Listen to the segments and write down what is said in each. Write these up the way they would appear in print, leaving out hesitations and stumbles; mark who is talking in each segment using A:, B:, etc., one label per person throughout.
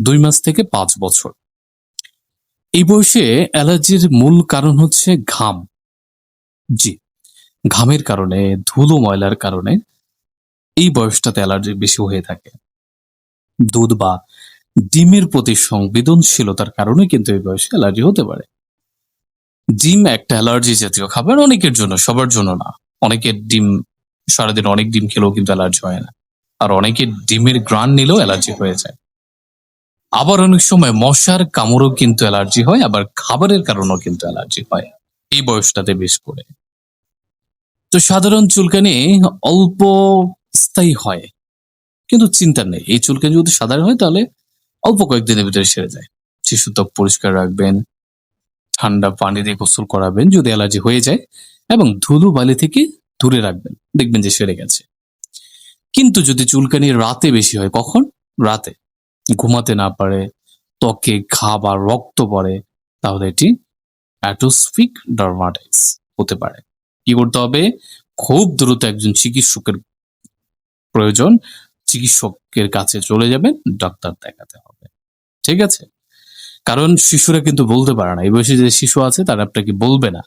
A: 2 মাস থেকে 5 বছর। এই বয়সে অ্যালার্জির মূল কারণ হচ্ছে ঘাম। জি, ঘামের কারণে, ধুলো ময়লার কারণে এই বয়সটাতে অ্যালার্জি বেশি হয়ে থাকে। দুধ বা ডিমের প্রতি সংবেদনশীলতার কারণে কিন্তু এই বয়সে অ্যালার্জি হতে পারে। ডিম একটা অ্যালার্জি জাতীয় খাবার, অনেকের জন্য, সবার জন্য না। অনেকের ডিম সারাদিন অনেক ডিম খেলেও কিন্তু অ্যালার্জি হয় না, আর অনেকের ডিমের ঘ্রাণ নিলেও অ্যালার্জি হয়ে যায়। আবার অনেক সময় মশার কামড়েও কিন্তু অ্যালার্জি হয়, আবার খাবারের কারণেও কিন্তু অ্যালার্জি হয় এই বয়সটাতে বেশ করে। তো সাধারণ চুলকানি অল্প স্থায়ী হয়, কিন্তু চিন্তা নেই, এই চুলকানি যদি সাধারণ হয় তাহলে অল্প কয়েকদিনের ভিতরে সেরে যায়। শিশু ত্বক পরিষ্কার রাখবেন, ঠান্ডা পানি দিয়ে গোসল করাবেন যদি অ্যালার্জি হয়ে যায়, এবং ধুলো বালি থেকে দূরে রাখবেন, দেখবেন যে সেরে গেছে। কিন্তু যদি চুলকানি রাতে বেশি হয়, কখন? রাতে ঘুমাতে না পারে, ত্বকে ঘা বা রক্ত পড়ে, তাহলে এটি অ্যাটোপিক ডার্মাটাইটিস হতে পারে। কি করতে হবে? খুব দ্রুত একজন চিকিৎসকের প্রয়োজন, চিকিৎসকের কাছে চলে যাবেন, ডাক্তার দেখাতে হবে। ঠিক আছে? কারণ শিশুরা কিন্তু বলতে পারে না, এই বয়সে যে শিশু আছে তারা আপনাকে বলবে না।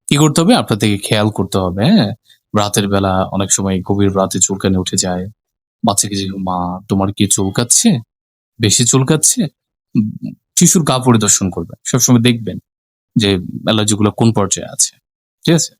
A: কি করতে হবে? আপনার থেকে খেয়াল করতে হবে। হ্যাঁ, রাতের বেলা অনেক সময় গভীর রাতে চুলকানি উঠে যায়, বাচ্চাকে যে, মা তোমার কি চুলকাচ্ছে, বেশি চুলকাচ্ছে? শিশুর গা পরিদর্শন করবেন, সবসময় দেখবেন যে অ্যালার্জি গুলো কোন পর্যায়ে আছে। ঠিক আছে?